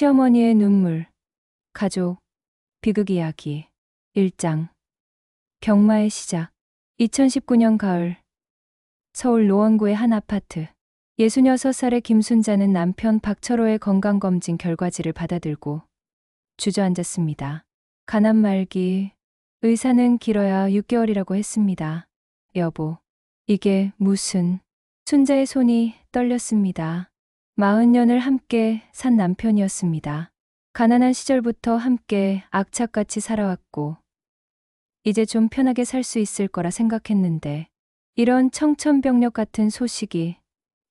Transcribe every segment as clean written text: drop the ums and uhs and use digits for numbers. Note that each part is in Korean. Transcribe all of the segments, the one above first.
시어머니의 눈물, 가족, 비극 이야기. 1장. 경마의 시작. 2019년 가을, 서울 노원구의 한 아파트. 66살의 김순자는 남편 박철호의 건강검진 결과지를 받아들고 주저앉았습니다. 가난 말기, 의사는 길어야 6개월이라고 했습니다. 여보, 이게 무슨... 순자의 손이 떨렸습니다. 40년을 함께 산 남편이었습니다. 가난한 시절부터 함께 악착같이 살아왔고 이제 좀 편하게 살 수 있을 거라 생각했는데 이런 청천벽력 같은 소식이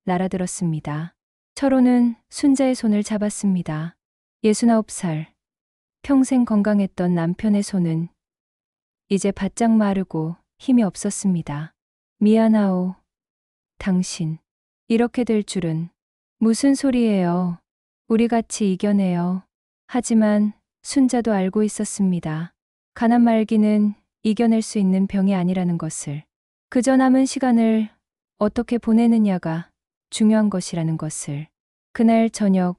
날아들었습니다. 철호는 순자의 손을 잡았습니다. 69살, 평생 건강했던 남편의 손은 이제 바짝 마르고 힘이 없었습니다. 미안하오, 당신. 이렇게 될 줄은. 무슨 소리예요. 우리 같이 이겨내요. 하지만 순자도 알고 있었습니다. 가난 말기는 이겨낼 수 있는 병이 아니라는 것을. 그저 남은 시간을 어떻게 보내느냐가 중요한 것이라는 것을. 그날 저녁,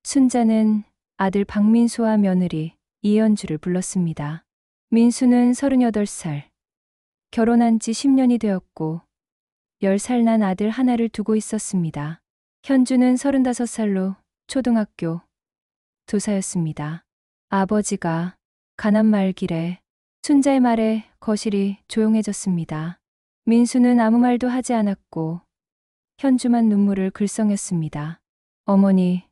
순자는 아들 박민수와 며느리 이연주를 불렀습니다. 민수는 38살. 결혼한 지 10년이 되었고 10살 난 아들 하나를 두고 있었습니다. 현주는 35살로 초등학교 교사였습니다. 아버지가 가난 말기래. 순자의 말에 거실이 조용해졌습니다. 민수는 아무 말도 하지 않았고 현주만 눈물을 글썽였습니다. 어머니,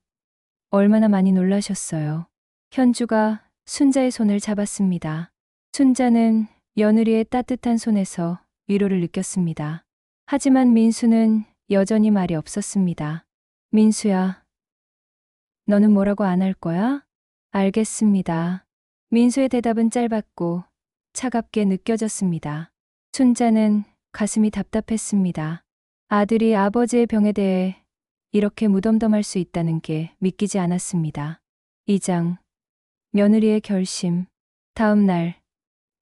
얼마나 많이 놀라셨어요. 현주가 순자의 손을 잡았습니다. 순자는 며느리의 따뜻한 손에서 위로를 느꼈습니다. 하지만 민수는 여전히 말이 없었습니다. 민수야, 너는 뭐라고 안 할 거야? 알겠습니다. 민수의 대답은 짧았고 차갑게 느껴졌습니다. 순자는 가슴이 답답했습니다. 아들이 아버지의 병에 대해 이렇게 무덤덤할 수 있다는 게 믿기지 않았습니다. 2장. 며느리의 결심. 다음 날,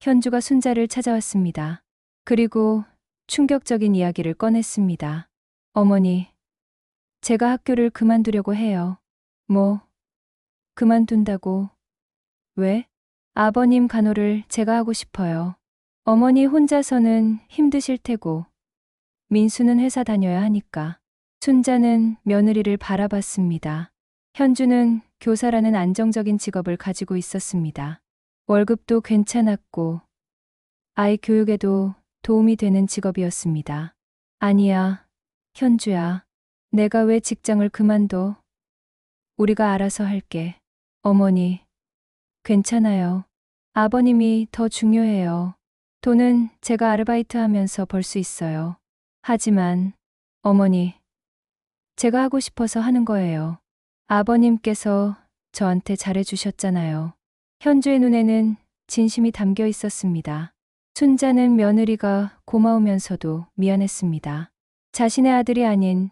현주가 순자를 찾아왔습니다. 그리고 충격적인 이야기를 꺼냈습니다. 어머니, 제가 학교를 그만두려고 해요. 뭐, 그만둔다고? 왜? 아버님 간호를 제가 하고 싶어요. 어머니 혼자서는 힘드실 테고, 민수는 회사 다녀야 하니까. 순자는 며느리를 바라봤습니다. 현주는 교사라는 안정적인 직업을 가지고 있었습니다. 월급도 괜찮았고, 아이 교육에도 도움이 되는 직업이었습니다. 아니야, 현주야. 내가 왜 직장을 그만둬? 우리가 알아서 할게. 어머니, 괜찮아요. 아버님이 더 중요해요. 돈은 제가 아르바이트 하면서 벌 수 있어요. 하지만, 어머니, 제가 하고 싶어서 하는 거예요. 아버님께서 저한테 잘해주셨잖아요. 현주의 눈에는 진심이 담겨 있었습니다. 순자는 며느리가 고마우면서도 미안했습니다. 자신의 아들이 아닌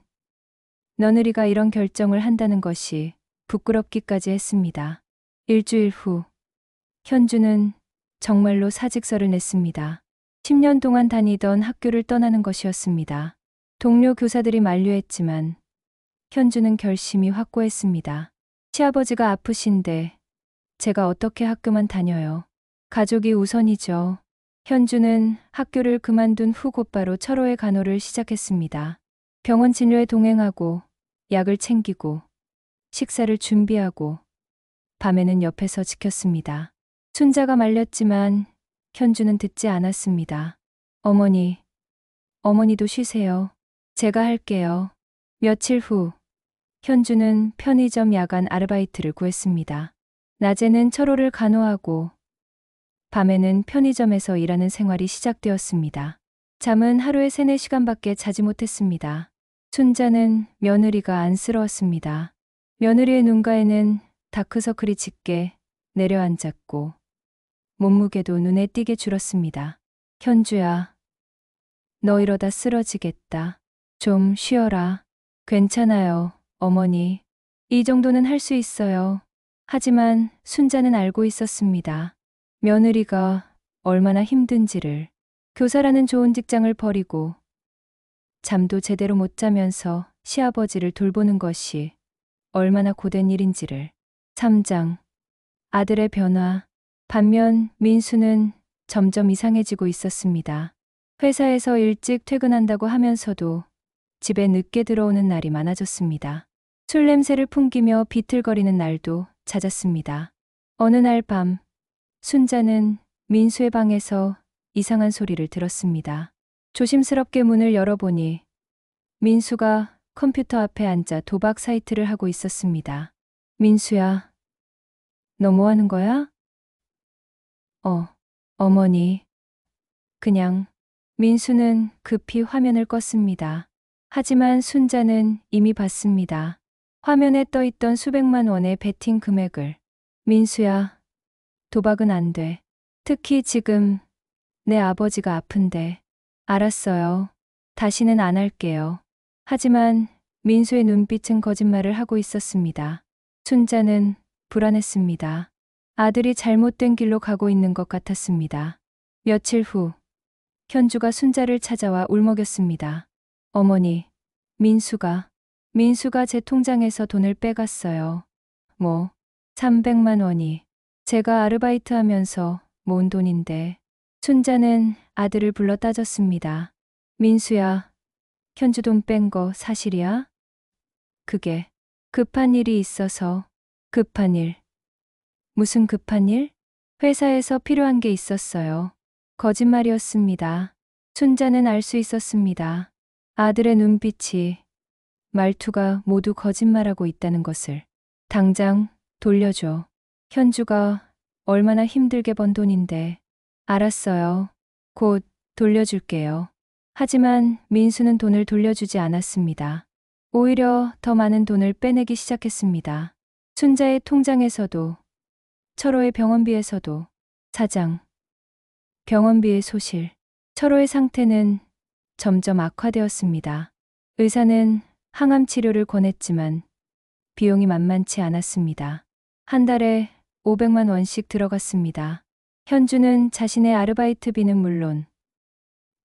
며느리가 이런 결정을 한다는 것이 부끄럽기까지 했습니다. 일주일 후, 현주는 정말로 사직서를 냈습니다. 10년 동안 다니던 학교를 떠나는 것이었습니다. 동료 교사들이 만류했지만 현주는 결심이 확고했습니다. 시아버지가 아프신데 제가 어떻게 학교만 다녀요. 가족이 우선이죠. 현주는 학교를 그만둔 후 곧바로 철호의 간호를 시작했습니다. 병원 진료에 동행하고 약을 챙기고 식사를 준비하고 밤에는 옆에서 지켰습니다. 순자가 말렸지만 현주는 듣지 않았습니다. 어머니도 쉬세요. 제가 할게요. 며칠 후, 현주는 편의점 야간 아르바이트를 구했습니다. 낮에는 철호를 간호하고 밤에는 편의점에서 일하는 생활이 시작되었습니다. 잠은 하루에 3, 4시간밖에 자지 못했습니다. 순자는 며느리가 안쓰러웠습니다. 며느리의 눈가에는 다크서클이 짙게 내려앉았고 몸무게도 눈에 띄게 줄었습니다. 현주야, 너 이러다 쓰러지겠다. 좀 쉬어라. 괜찮아요, 어머니. 이 정도는 할 수 있어요. 하지만 순자는 알고 있었습니다. 며느리가 얼마나 힘든지를. 교사라는 좋은 직장을 버리고 잠도 제대로 못 자면서 시아버지를 돌보는 것이 얼마나 고된 일인지를. 3장. 아들의 변화. 반면 민수는 점점 이상해지고 있었습니다. 회사에서 일찍 퇴근한다고 하면서도 집에 늦게 들어오는 날이 많아졌습니다. 술 냄새를 풍기며 비틀거리는 날도 잦았습니다. 어느 날 밤, 순자는 민수의 방에서 이상한 소리를 들었습니다. 조심스럽게 문을 열어보니 민수가 컴퓨터 앞에 앉아 도박 사이트를 하고 있었습니다. 민수야, 너 뭐 하는 거야? 어머니. 그냥. 민수는 급히 화면을 껐습니다. 하지만 순자는 이미 봤습니다. 화면에 떠 있던 수백만 원의 베팅 금액을. 민수야, 도박은 안 돼. 특히 지금 내 아버지가 아픈데. 알았어요. 다시는 안 할게요. 하지만 민수의 눈빛은 거짓말을 하고 있었습니다. 순자는 불안했습니다. 아들이 잘못된 길로 가고 있는 것 같았습니다. 며칠 후, 현주가 순자를 찾아와 울먹였습니다. 어머니, 민수가 제 통장에서 돈을 빼갔어요. 300만 원이. 제가 아르바이트 하면서 모은 돈인데. 순자는 아들을 불러 따졌습니다. 민수야, 현주 돈 뺀 거 사실이야? 그게 급한 일이 있어서. 급한 일? 무슨 급한 일? 회사에서 필요한 게 있었어요. 거짓말이었습니다. 순자는 알 수 있었습니다. 아들의 눈빛이, 말투가 모두 거짓말하고 있다는 것을. 당장 돌려줘. 현주가 얼마나 힘들게 번 돈인데. 알았어요. 곧 돌려줄게요. 하지만 민수는 돈을 돌려주지 않았습니다. 오히려 더 많은 돈을 빼내기 시작했습니다. 순자의 통장에서도, 철호의 병원비에서도. 사장. 병원비의 소실. 철호의 상태는 점점 악화되었습니다. 의사는 항암 치료를 권했지만 비용이 만만치 않았습니다. 한 달에 500만 원씩 들어갔습니다. 현주는 자신의 아르바이트비는 물론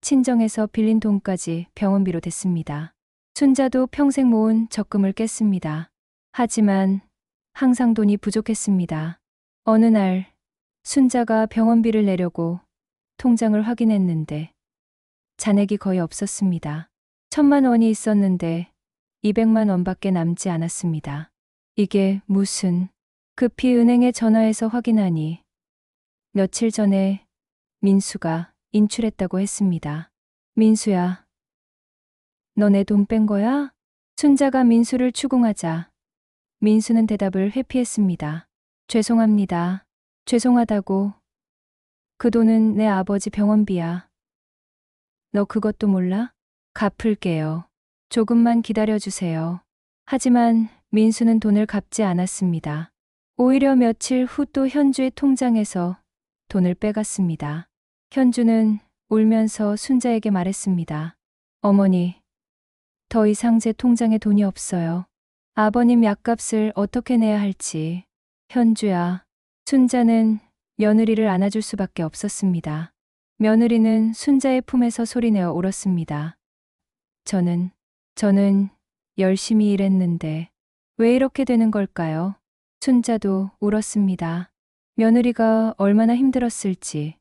친정에서 빌린 돈까지 병원비로 댔습니다. 순자도 평생 모은 적금을 깼습니다. 하지만 항상 돈이 부족했습니다. 어느 날 순자가 병원비를 내려고 통장을 확인했는데 잔액이 거의 없었습니다. 1,000만 원이 있었는데 200만 원밖에 남지 않았습니다. 이게 무슨. 급히 은행에 전화해서 확인하니 며칠 전에 민수가 인출했다고 했습니다. 민수야, 너 내 돈 뺀 거야? 순자가 민수를 추궁하자 민수는 대답을 회피했습니다. 죄송합니다. 죄송하다고. 그 돈은 내 아버지 병원비야. 너 그것도 몰라? 갚을게요. 조금만 기다려주세요. 하지만 민수는 돈을 갚지 않았습니다. 오히려 며칠 후 또 현주의 통장에서 돈을 빼갔습니다. 현주는 울면서 순자에게 말했습니다. 어머니, 더 이상 제 통장에 돈이 없어요. 아버님 약값을 어떻게 내야 할지. 현주야. 순자는 며느리를 안아줄 수밖에 없었습니다. 며느리는 순자의 품에서 소리내어 울었습니다. 저는 열심히 일했는데 왜 이렇게 되는 걸까요? 순자도 울었습니다. 며느리가 얼마나 힘들었을지,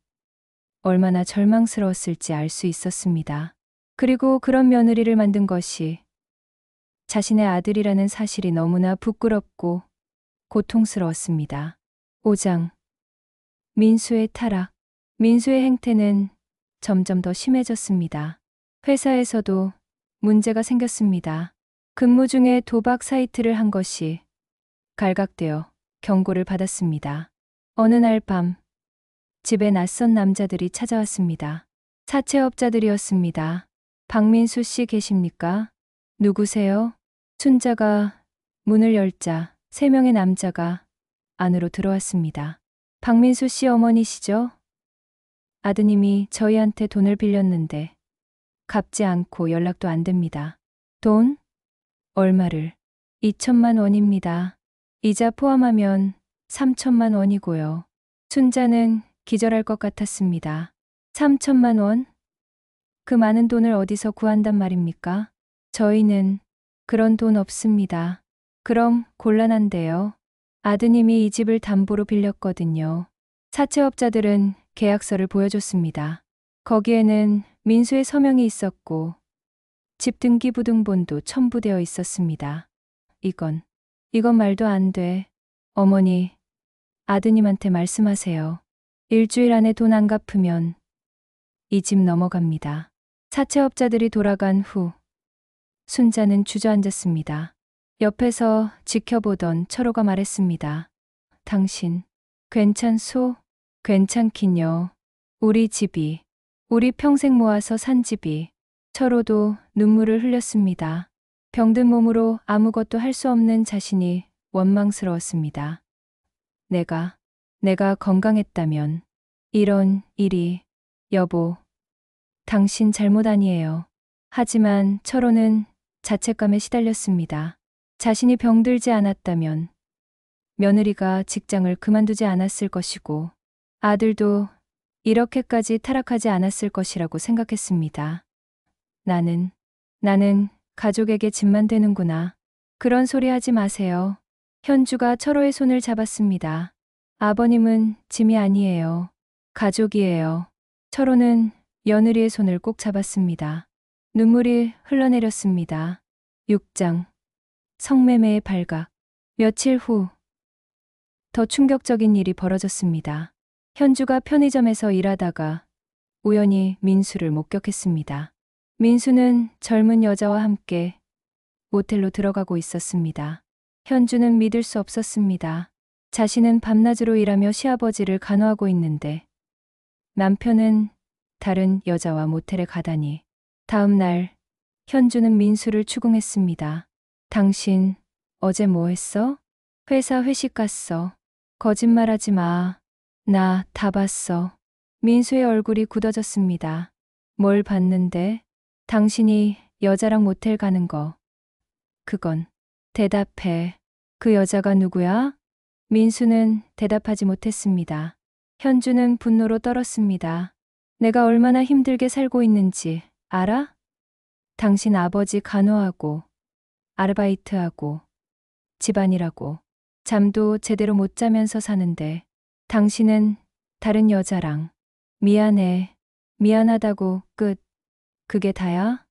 얼마나 절망스러웠을지 알 수 있었습니다. 그리고 그런 며느리를 만든 것이 자신의 아들이라는 사실이 너무나 부끄럽고 고통스러웠습니다. 5장. 민수의 타락. 민수의 행태는 점점 더 심해졌습니다. 회사에서도 문제가 생겼습니다. 근무 중에 도박 사이트를 한 것이 갈각되어 경고를 받았습니다. 어느 날 밤, 집에 낯선 남자들이 찾아왔습니다. 사채업자들이었습니다. 박민수 씨 계십니까? 누구세요? 순자가 문을 열자 3명의 남자가 안으로 들어왔습니다. 박민수 씨 어머니시죠? 아드님이 저희한테 돈을 빌렸는데 갚지 않고 연락도 안 됩니다. 돈? 얼마를? 2천만 원입니다. 이자 포함하면 3천만 원이고요. 순자는 기절할 것 같았습니다. 3천만 원? 그 많은 돈을 어디서 구한단 말입니까? 저희는 그런 돈 없습니다. 그럼 곤란한데요. 아드님이 이 집을 담보로 빌렸거든요. 사채업자들은 계약서를 보여줬습니다. 거기에는 민수의 서명이 있었고 집 등기부등본도 첨부되어 있었습니다. 이건 말도 안 돼. 어머니, 아드님한테 말씀하세요. 일주일 안에 돈 안 갚으면 이 집 넘어갑니다. 사채업자들이 돌아간 후 순자는 주저앉았습니다. 옆에서 지켜보던 철호가 말했습니다. 당신, 괜찮소? 괜찮긴요. 우리 집이, 우리 평생 모아서 산 집이. 철호도 눈물을 흘렸습니다. 병든 몸으로 아무것도 할 수 없는 자신이 원망스러웠습니다. 내가 건강했다면 이런 일이, 여보, 당신 잘못 아니에요. 하지만 철호는 자책감에 시달렸습니다. 자신이 병들지 않았다면 며느리가 직장을 그만두지 않았을 것이고 아들도 이렇게까지 타락하지 않았을 것이라고 생각했습니다. 나는 가족에게 짐만 되는구나. 그런 소리 하지 마세요. 현주가 철호의 손을 잡았습니다. 아버님은 짐이 아니에요. 가족이에요. 철호는 며느리의 손을 꼭 잡았습니다. 눈물이 흘러내렸습니다. 6장 성매매의 발각. 며칠 후 더 충격적인 일이 벌어졌습니다. 현주가 편의점에서 일하다가 우연히 민수를 목격했습니다. 민수는 젊은 여자와 함께 모텔로 들어가고 있었습니다. 현주는 믿을 수 없었습니다. 자신은 밤낮으로 일하며 시아버지를 간호하고 있는데 남편은 다른 여자와 모텔에 가다니. 다음 날 현주는 민수를 추궁했습니다. 당신 어제 뭐 했어? 회사 회식 갔어. 거짓말하지 마. 나 다 봤어. 민수의 얼굴이 굳어졌습니다. 뭘 봤는데? 당신이 여자랑 모텔 가는 거. 그건. 대답해. 그 여자가 누구야? 민수는 대답하지 못했습니다. 현주는 분노로 떨었습니다. 내가 얼마나 힘들게 살고 있는지 알아? 당신 아버지 간호하고 아르바이트하고 집안일하고 잠도 제대로 못 자면서 사는데 당신은 다른 여자랑. 미안해. 미안하다고 끝. 그게 다야?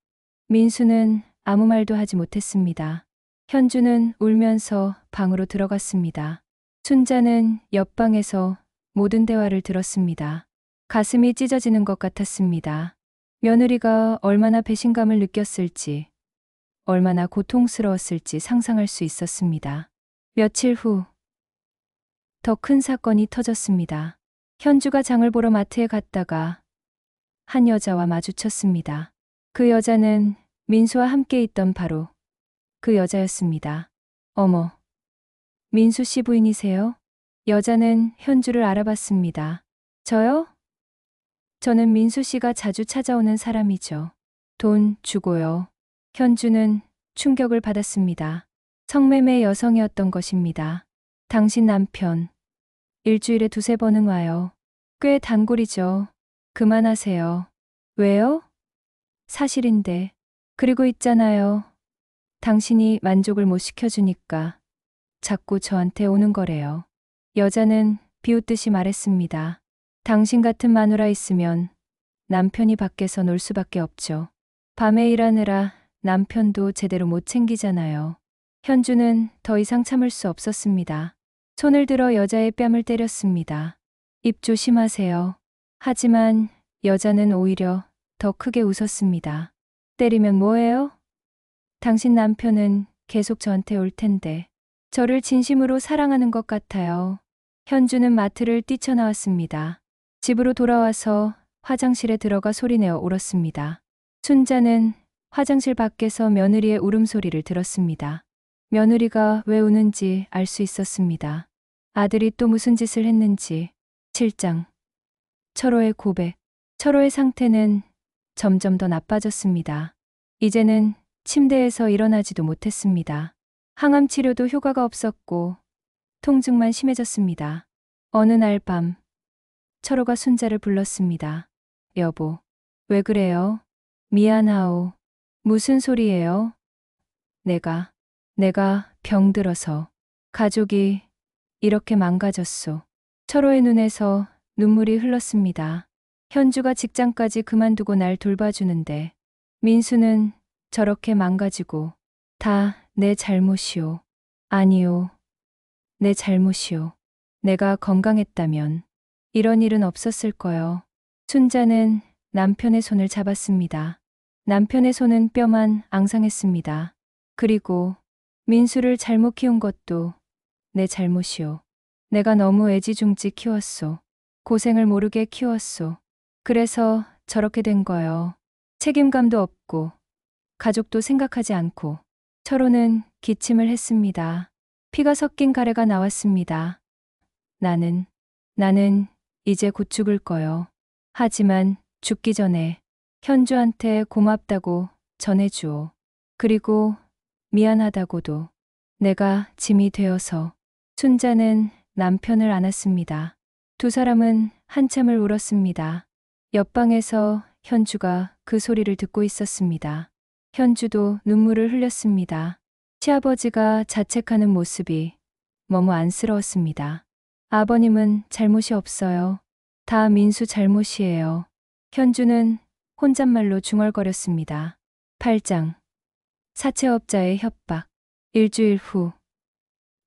민수는 아무 말도 하지 못했습니다. 현주는 울면서 방으로 들어갔습니다. 순자는 옆방에서 모든 대화를 들었습니다. 가슴이 찢어지는 것 같았습니다. 며느리가 얼마나 배신감을 느꼈을지, 얼마나 고통스러웠을지 상상할 수 있었습니다. 며칠 후, 더 큰 사건이 터졌습니다. 현주가 장을 보러 마트에 갔다가 한 여자와 마주쳤습니다. 그 여자는 민수와 함께 있던 바로 그 여자였습니다. 어머, 민수 씨 부인이세요? 여자는 현주를 알아봤습니다. 저요? 저는 민수 씨가 자주 찾아오는 사람이죠. 돈 주고요. 현주는 충격을 받았습니다. 성매매 여성이었던 것입니다. 당신 남편, 일주일에 2~3번은 와요. 꽤 단골이죠. 그만하세요. 왜요? 사실인데. 그리고 있잖아요. 당신이 만족을 못 시켜주니까 자꾸 저한테 오는 거래요. 여자는 비웃듯이 말했습니다. 당신 같은 마누라 있으면 남편이 밖에서 놀 수밖에 없죠. 밤에 일하느라 남편도 제대로 못 챙기잖아요. 현주는 더 이상 참을 수 없었습니다. 손을 들어 여자의 뺨을 때렸습니다. 입 조심하세요. 하지만 여자는 오히려 더 크게 웃었습니다. 때리면 뭐해요? 당신 남편은 계속 저한테 올 텐데. 저를 진심으로 사랑하는 것 같아요. 현주는 마트를 뛰쳐나왔습니다. 집으로 돌아와서 화장실에 들어가 소리내어 울었습니다. 순자는 화장실 밖에서 며느리의 울음소리를 들었습니다. 며느리가 왜 우는지 알 수 있었습니다. 아들이 또 무슨 짓을 했는지. 7장 철호의 고백. 철호의 상태는 점점 더 나빠졌습니다. 이제는 침대에서 일어나지도 못했습니다. 항암 치료도 효과가 없었고 통증만 심해졌습니다. 어느 날 밤 철호가 순자를 불렀습니다. 여보, 왜 그래요? 미안하오. 무슨 소리예요? 내가 병들어서 가족이 이렇게 망가졌소. 철호의 눈에서 눈물이 흘렀습니다. 현주가 직장까지 그만두고 날 돌봐주는데 민수는 저렇게 망가지고 다 내 잘못이오. 아니요. 내 잘못이오. 내가 건강했다면 이런 일은 없었을 거요. 순자는 남편의 손을 잡았습니다. 남편의 손은 뼈만 앙상했습니다. 그리고 민수를 잘못 키운 것도 내 잘못이오. 내가 너무 애지중지 키웠소. 고생을 모르게 키웠소. 그래서 저렇게 된 거요. 책임감도 없고 가족도 생각하지 않고. 철호는 기침을 했습니다. 피가 섞인 가래가 나왔습니다. 나는 이제 곧 죽을 거요. 하지만 죽기 전에 현주한테 고맙다고 전해주오. 그리고 미안하다고도. 내가 짐이 되어서. 순자는 남편을 안았습니다. 두 사람은 한참을 울었습니다. 옆방에서 현주가 그 소리를 듣고 있었습니다. 현주도 눈물을 흘렸습니다. 시아버지가 자책하는 모습이 너무 안쓰러웠습니다. 아버님은 잘못이 없어요. 다 민수 잘못이에요. 현주는 혼잣말로 중얼거렸습니다. 8장. 사채업자의 협박. 일주일 후.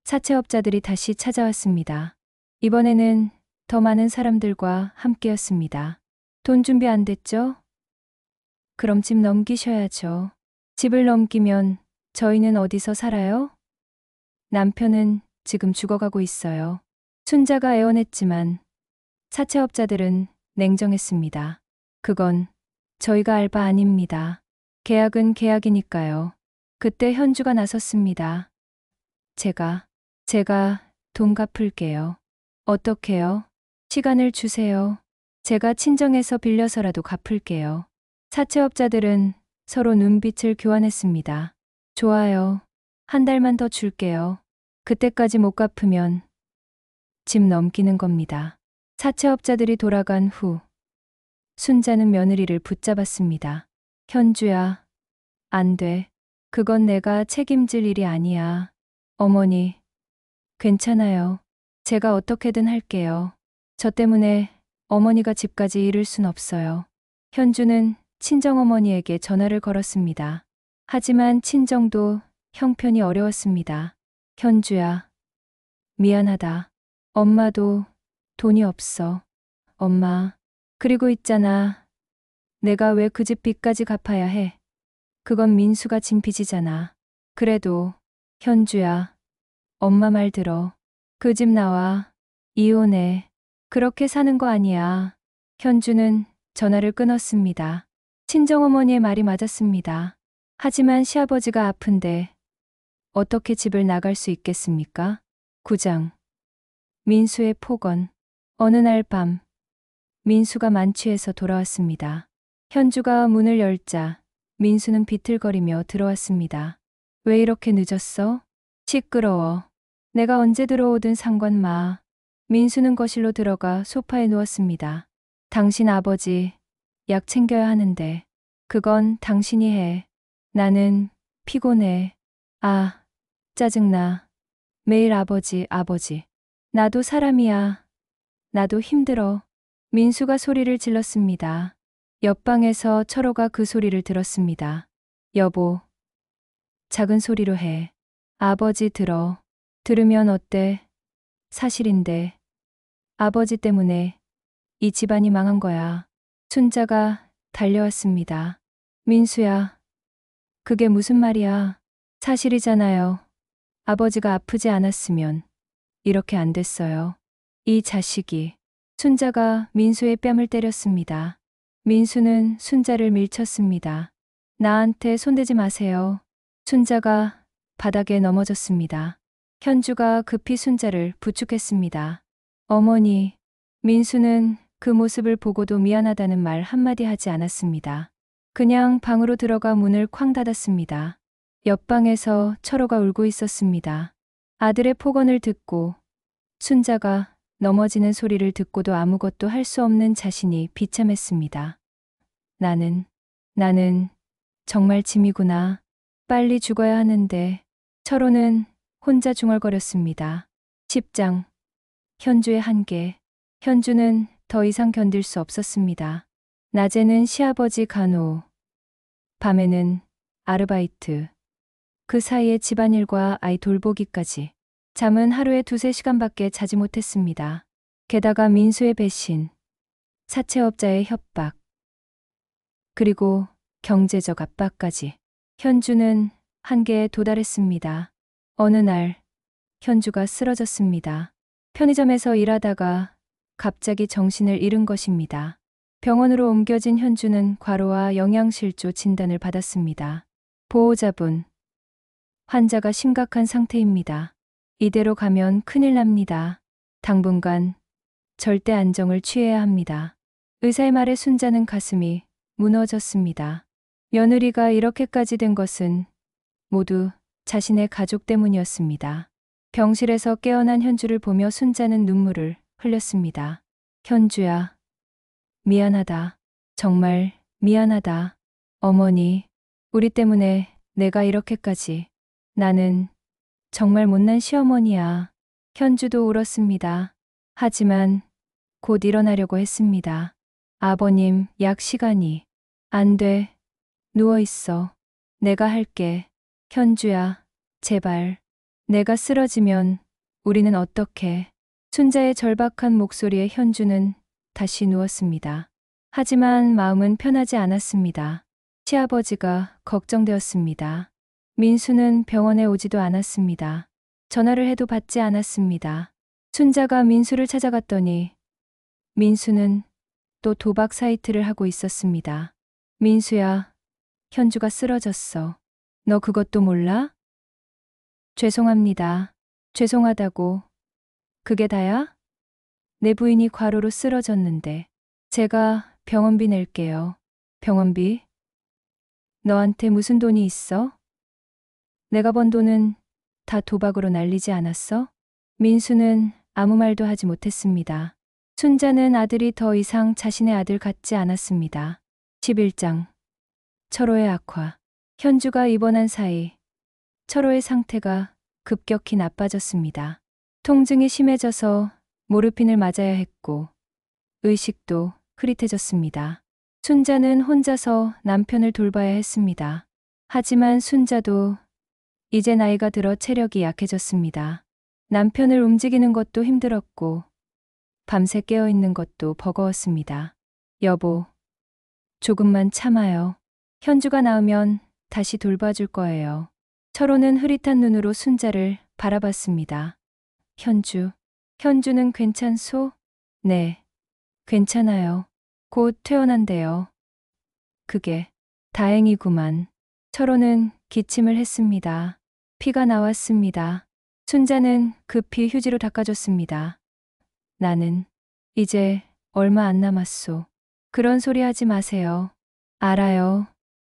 사채업자들이 다시 찾아왔습니다. 이번에는 더 많은 사람들과 함께였습니다. 돈 준비 안 됐죠? 그럼 집 넘기셔야죠. 집을 넘기면 저희는 어디서 살아요? 남편은 지금 죽어가고 있어요. 순자가 애원했지만 사채업자들은 냉정했습니다. 그건 저희가 알 바 아닙니다. 계약은 계약이니까요. 그때 현주가 나섰습니다. 제가 돈 갚을게요. 어떻게요? 시간을 주세요. 제가 친정에서 빌려서라도 갚을게요. 사채업자들은 서로 눈빛을 교환했습니다. 좋아요. 한 달만 더 줄게요. 그때까지 못 갚으면 집 넘기는 겁니다. 사채업자들이 돌아간 후 순자는 며느리를 붙잡았습니다. 현주야, 안 돼. 그건 내가 책임질 일이 아니야. 어머니, 괜찮아요. 제가 어떻게든 할게요. 저 때문에 어머니가 집까지 잃을 순 없어요. 현주는 친정어머니에게 전화를 걸었습니다. 하지만 친정도 형편이 어려웠습니다. 현주야, 미안하다. 엄마도 돈이 없어. 엄마, 그리고 있잖아. 내가 왜 그 집 빚까지 갚아야 해? 그건 민수가 진 빚이잖아. 그래도 현주야, 엄마 말 들어. 그 집 나와. 이혼해. 그렇게 사는 거 아니야. 현주는 전화를 끊었습니다. 친정어머니의 말이 맞았습니다. 하지만 시아버지가 아픈데 어떻게 집을 나갈 수 있겠습니까? 9장. 민수의 폭언. 어느 날 밤, 민수가 만취해서 돌아왔습니다. 현주가 문을 열자 민수는 비틀거리며 들어왔습니다. 왜 이렇게 늦었어? 시끄러워. 내가 언제 들어오든 상관 마. 민수는 거실로 들어가 소파에 누웠습니다. 당신 아버지 약 챙겨야 하는데 그건 당신이 해. 나는 피곤해. 아, 짜증나. 매일 아버지. 나도 사람이야. 나도 힘들어. 민수가 소리를 질렀습니다. 옆방에서 철호가 그 소리를 들었습니다. 여보, 작은 소리로 해. 아버지 들어. 들으면 어때? 사실인데. 아버지 때문에 이 집안이 망한 거야. 순자가 달려왔습니다. 민수야, 그게 무슨 말이야? 사실이잖아요. 아버지가 아프지 않았으면 이렇게 안 됐어요. 이 자식이. 순자가 민수의 뺨을 때렸습니다. 민수는 순자를 밀쳤습니다. 나한테 손대지 마세요. 순자가 바닥에 넘어졌습니다. 현주가 급히 순자를 부축했습니다. 어머니. 민수는 그 모습을 보고도 미안하다는 말 한마디 하지 않았습니다. 그냥 방으로 들어가 문을 쾅 닫았습니다. 옆방에서 철호가 울고 있었습니다. 아들의 폭언을 듣고 순자가 넘어지는 소리를 듣고도 아무것도 할 수 없는 자신이 비참했습니다. 나는 정말 짐이구나. 빨리 죽어야 하는데. 철호는 혼자 중얼거렸습니다. 10장. 현주의 한계. 현주는 더 이상 견딜 수 없었습니다. 낮에는 시아버지 간호, 밤에는 아르바이트, 그 사이에 집안일과 아이 돌보기까지. 잠은 하루에 2~3시간밖에 자지 못했습니다. 게다가 민수의 배신, 사채업자의 협박, 그리고 경제적 압박까지. 현주는 한계에 도달했습니다. 어느 날 현주가 쓰러졌습니다. 편의점에서 일하다가 갑자기 정신을 잃은 것입니다. 병원으로 옮겨진 현주는 과로와 영양실조 진단을 받았습니다. 보호자분, 환자가 심각한 상태입니다. 이대로 가면 큰일 납니다. 당분간 절대 안정을 취해야 합니다. 의사의 말에 순자는 가슴이 무너졌습니다. 며느리가 이렇게까지 된 것은 모두 자신의 가족 때문이었습니다. 병실에서 깨어난 현주를 보며 순자는 눈물을 흘렸습니다. 현주야, 미안하다. 정말 미안하다. 어머니, 우리 때문에 내가 이렇게까지. 나는 정말 못난 시어머니야. 현주도 울었습니다. 하지만 곧 일어나려고 했습니다. 아버님, 약 시간이. 안 돼. 누워 있어. 내가 할게. 현주야, 제발. 내가 쓰러지면 우리는 어떡해. 순자의 절박한 목소리에 현주는 다시 누웠습니다. 하지만 마음은 편하지 않았습니다. 시아버지가 걱정되었습니다. 민수는 병원에 오지도 않았습니다. 전화를 해도 받지 않았습니다. 순자가 민수를 찾아갔더니 민수는 또 도박 사이트를 하고 있었습니다. 민수야, 현주가 쓰러졌어. 너 그것도 몰라? 죄송합니다. 죄송하다고. 그게 다야? 내 부인이 과로로 쓰러졌는데 제가 병원비 낼게요. 병원비? 너한테 무슨 돈이 있어? 내가 번 돈은 다 도박으로 날리지 않았어? 민수는 아무 말도 하지 못했습니다. 순자는 아들이 더 이상 자신의 아들 같지 않았습니다. 11장. 철호의 악화. 현주가 입원한 사이 철호의 상태가 급격히 나빠졌습니다. 통증이 심해져서 모르핀을 맞아야 했고 의식도 흐릿해졌습니다. 순자는 혼자서 남편을 돌봐야 했습니다. 하지만 순자도 이제 나이가 들어 체력이 약해졌습니다. 남편을 움직이는 것도 힘들었고 밤새 깨어있는 것도 버거웠습니다. 여보, 조금만 참아요. 현주가 나으면 다시 돌봐줄 거예요. 철호는 흐릿한 눈으로 순자를 바라봤습니다. 현주는 괜찮소? 네, 괜찮아요. 곧 퇴원한대요. 그게 다행이구만. 철호는 기침을 했습니다. 피가 나왔습니다. 순자는 급히 휴지로 닦아줬습니다. 나는 이제 얼마 안 남았소. 그런 소리 하지 마세요. 알아요.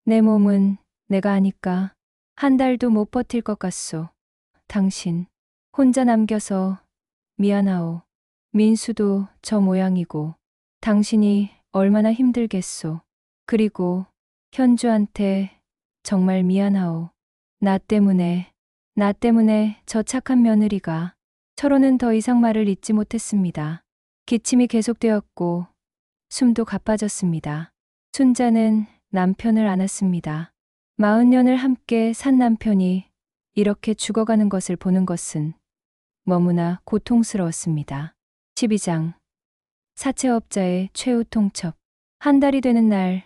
내 몸은 내가 아니까 한 달도 못 버틸 것 같소. 당신 혼자 남겨서 미안하오. 민수도 저 모양이고 당신이 얼마나 힘들겠소. 그리고 현주한테 정말 미안하오. 나 때문에 저 착한 며느리가. 철호는 더 이상 말을 잇지 못했습니다. 기침이 계속되었고 숨도 가빠졌습니다. 순자는 남편을 안았습니다. 40년을 함께 산 남편이 이렇게 죽어가는 것을 보는 것은 너무나 고통스러웠습니다. 12장. 사채업자의 최후 통첩. 한 달이 되는 날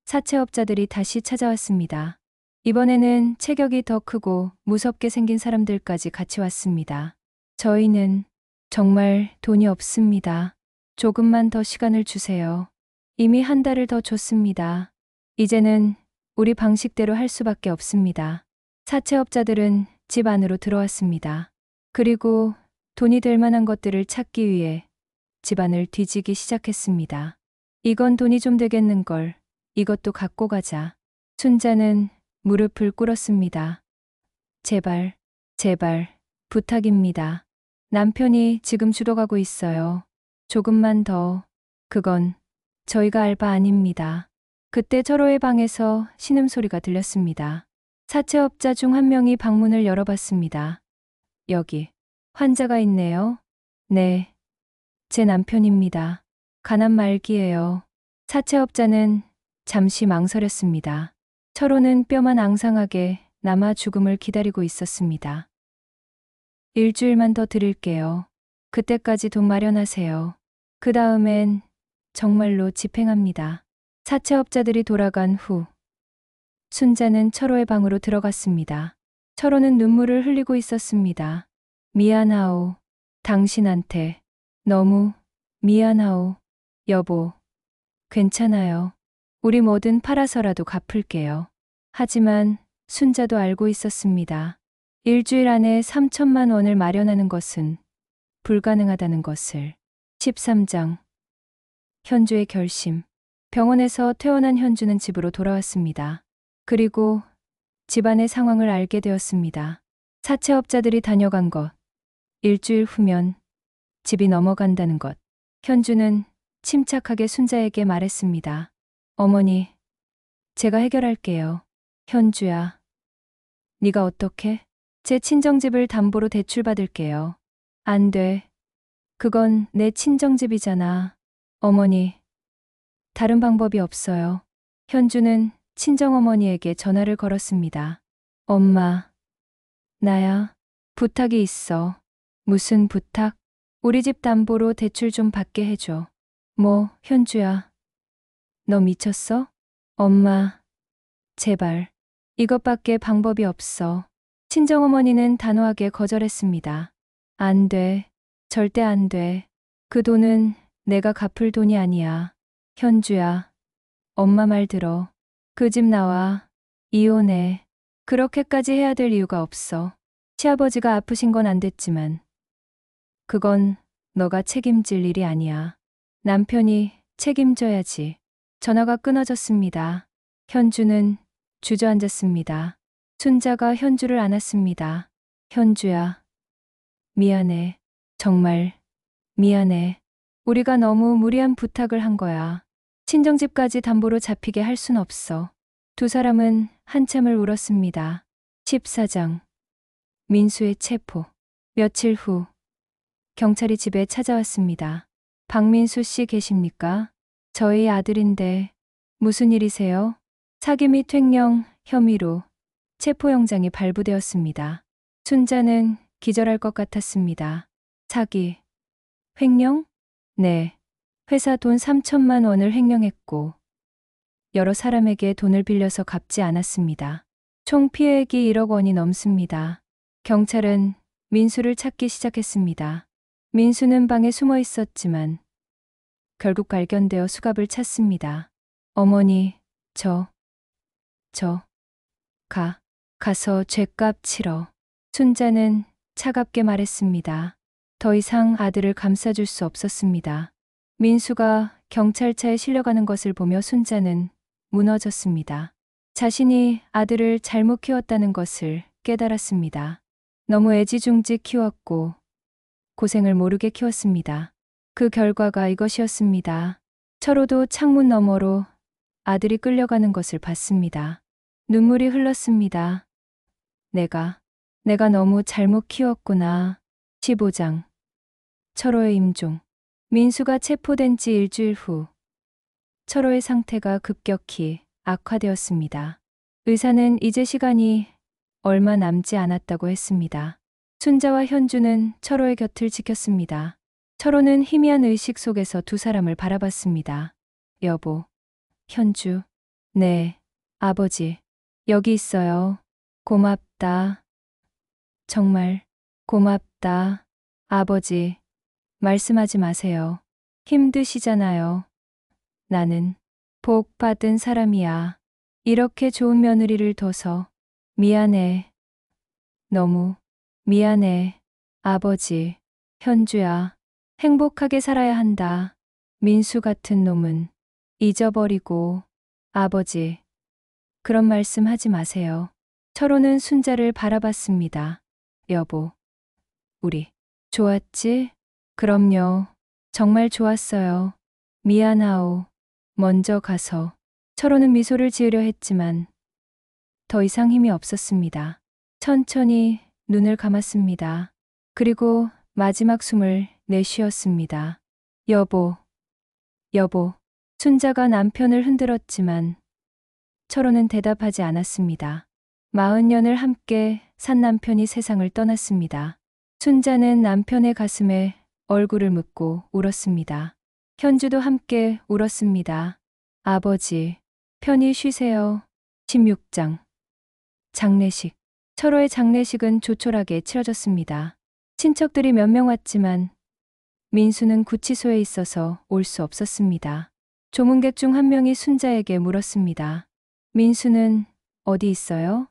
사채업자들이 다시 찾아왔습니다. 이번에는 체격이 더 크고 무섭게 생긴 사람들까지 같이 왔습니다. 저희는 정말 돈이 없습니다. 조금만 더 시간을 주세요. 이미 한 달을 더 줬습니다. 이제는 우리 방식대로 할 수밖에 없습니다. 사채업자들은 집 안으로 들어왔습니다. 그리고 돈이 될 만한 것들을 찾기 위해 집안을 뒤지기 시작했습니다. 이건 돈이 좀 되겠는걸. 이것도 갖고 가자. 순자는 무릎을 꿇었습니다. 제발, 부탁입니다. 남편이 지금 죽어가고 있어요. 조금만 더. 그건 저희가 알 바 아닙니다. 그때 철호의 방에서 신음소리가 들렸습니다. 사채업자 중 한 명이 방문을 열어봤습니다. 여기, 환자가 있네요. 네, 제 남편입니다. 가난 말기예요. 사채업자는 잠시 망설였습니다. 철호는 뼈만 앙상하게 남아 죽음을 기다리고 있었습니다. 일주일만 더 드릴게요. 그때까지 돈 마련하세요. 그 다음엔 정말로 집행합니다. 사채업자들이 돌아간 후 순자는 철호의 방으로 들어갔습니다. 철호는 눈물을 흘리고 있었습니다. 미안하오. 당신한테 너무 미안하오. 여보, 괜찮아요. 우리 뭐든 팔아서라도 갚을게요. 하지만 순자도 알고 있었습니다. 일주일 안에 3천만 원을 마련하는 것은 불가능하다는 것을. 13장 현주의 결심. 병원에서 퇴원한 현주는 집으로 돌아왔습니다. 그리고 집안의 상황을 알게 되었습니다. 사채업자들이 다녀간 것, 일주일 후면 집이 넘어간다는 것. 현주는 침착하게 순자에게 말했습니다. 어머니, 제가 해결할게요. 현주야, 네가 어떻게? 제 친정집을 담보로 대출받을게요. 안 돼. 그건 내 친정집이잖아. 어머니, 다른 방법이 없어요. 현주는 친정어머니에게 전화를 걸었습니다. 엄마, 나야. 부탁이 있어. 무슨 부탁? 우리 집 담보로 대출 좀 받게 해줘. 뭐, 현주야. 너 미쳤어? 엄마, 제발. 이것밖에 방법이 없어. 친정어머니는 단호하게 거절했습니다. 안 돼. 절대 안 돼. 그 돈은 내가 갚을 돈이 아니야. 현주야, 엄마 말 들어. 그 집 나와. 이혼해. 그렇게까지 해야 될 이유가 없어. 시아버지가 아프신 건 안 됐지만 그건 너가 책임질 일이 아니야. 남편이 책임져야지. 전화가 끊어졌습니다. 현주는 주저앉았습니다. 순자가 현주를 안았습니다. 현주야, 미안해. 정말 미안해. 우리가 너무 무리한 부탁을 한 거야. 친정집까지 담보로 잡히게 할 순 없어. 두 사람은 한참을 울었습니다. 14장 민수의 체포. 며칠 후 경찰이 집에 찾아왔습니다. 박민수 씨 계십니까? 저희 아들인데 무슨 일이세요? 사기 및 횡령 혐의로 체포영장이 발부되었습니다. 순자는 기절할 것 같았습니다. 사기, 횡령? 네. 회사 돈 3천만 원을 횡령했고 여러 사람에게 돈을 빌려서 갚지 않았습니다. 총 피해액이 1억 원이 넘습니다. 경찰은 민수를 찾기 시작했습니다. 민수는 방에 숨어 있었지만 결국 발견되어 수갑을 찾습니다. 어머니, 가서 죗값 치러. 순자는 차갑게 말했습니다. 더 이상 아들을 감싸줄 수 없었습니다. 민수가 경찰차에 실려가는 것을 보며 순자는 무너졌습니다. 자신이 아들을 잘못 키웠다는 것을 깨달았습니다. 너무 애지중지 키웠고 고생을 모르게 키웠습니다. 그 결과가 이것이었습니다. 철호도 창문 너머로 아들이 끌려가는 것을 봤습니다. 눈물이 흘렀습니다. 내가 너무 잘못 키웠구나. 15장 철호의 임종. 민수가 체포된 지 일주일 후 철호의 상태가 급격히 악화되었습니다. 의사는 이제 시간이 얼마 남지 않았다고 했습니다. 순자와 현주는 철호의 곁을 지켰습니다. 철호는 희미한 의식 속에서 두 사람을 바라봤습니다. 여보, 현주. 네, 아버지. 여기 있어요. 고맙다. 정말 고맙다. 아버지, 말씀하지 마세요. 힘드시잖아요. 나는 복 받은 사람이야. 이렇게 좋은 며느리를 둬서 미안해. 너무 미안해. 아버지, 현주야. 행복하게 살아야 한다. 민수 같은 놈은 잊어버리고. 아버지, 그런 말씀 하지 마세요. 철호는 순자를 바라봤습니다. 여보, 우리 좋았지? 그럼요. 정말 좋았어요. 미안하오. 먼저 가서. 철호는 미소를 지으려 했지만 더 이상 힘이 없었습니다. 천천히 눈을 감았습니다. 그리고 마지막 숨을 내쉬었습니다. 여보, 여보. 순자가 남편을 흔들었지만 철호는 대답하지 않았습니다. 40년을 함께 산 남편이 세상을 떠났습니다. 순자는 남편의 가슴에 얼굴을 묻고 울었습니다. 현주도 함께 울었습니다. 아버지, 편히 쉬세요. 16장. 장례식. 철호의 장례식은 조촐하게 치러졌습니다. 친척들이 몇 명 왔지만 민수는 구치소에 있어서 올 수 없었습니다. 조문객 중 한 명이 순자에게 물었습니다. 민수는 어디 있어요?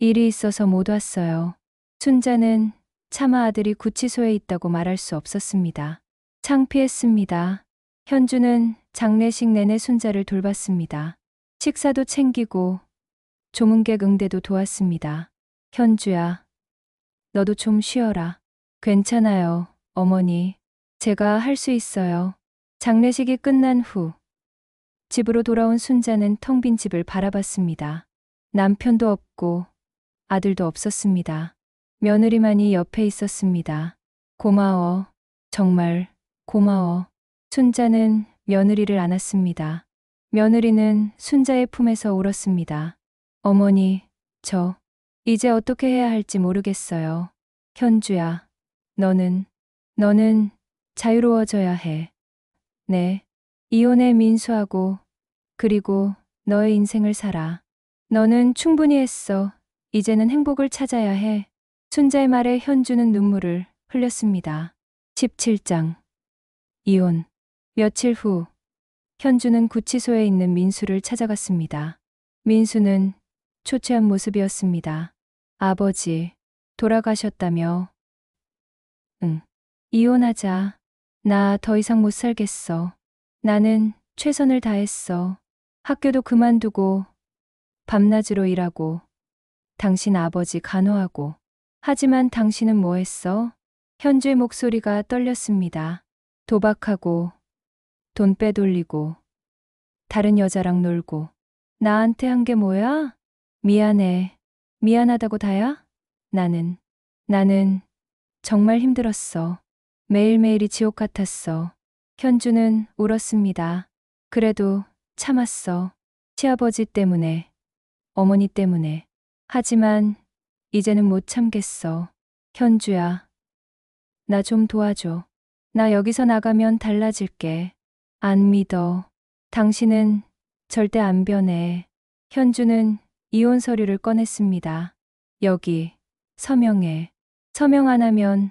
일이 있어서 못 왔어요. 순자는 차마 아들이 구치소에 있다고 말할 수 없었습니다. 창피했습니다. 현주는 장례식 내내 순자를 돌봤습니다. 식사도 챙기고 조문객 응대도 도왔습니다. 현주야, 너도 좀 쉬어라. 괜찮아요, 어머니. 제가 할 수 있어요. 장례식이 끝난 후 집으로 돌아온 순자는 텅 빈 집을 바라봤습니다. 남편도 없고 아들도 없었습니다. 며느리만이 옆에 있었습니다. 고마워. 정말 고마워. 순자는 며느리를 안았습니다. 며느리는 순자의 품에서 울었습니다. 어머니, 저 이제 어떻게 해야 할지 모르겠어요. 현주야, 너는 자유로워져야 해. 네. 이혼해 민수하고 그리고 너의 인생을 살아. 너는 충분히 했어. 이제는 행복을 찾아야 해. 순자의 말에 현주는 눈물을 흘렸습니다. 17장. 이혼. 며칠 후 현주는 구치소에 있는 민수를 찾아갔습니다. 민수는 초췌한 모습이었습니다. 아버지, 돌아가셨다며. 응. 이혼하자. 나 더 이상 못 살겠어. 나는 최선을 다했어. 학교도 그만두고 밤낮으로 일하고 당신 아버지 간호하고. 하지만 당신은 뭐 했어? 현주의 목소리가 떨렸습니다. 도박하고 돈 빼돌리고 다른 여자랑 놀고. 나한테 한 게 뭐야? 미안해. 미안하다고 다야? 나는 정말 힘들었어. 매일매일이 지옥 같았어. 현주는 울었습니다. 그래도 참았어. 시아버지 때문에, 어머니 때문에. 하지만 이제는 못 참겠어. 현주야, 나 좀 도와줘. 나 여기서 나가면 달라질게. 안 믿어. 당신은 절대 안 변해. 현주는 이혼 서류를 꺼냈습니다. 여기 서명해. 서명 안 하면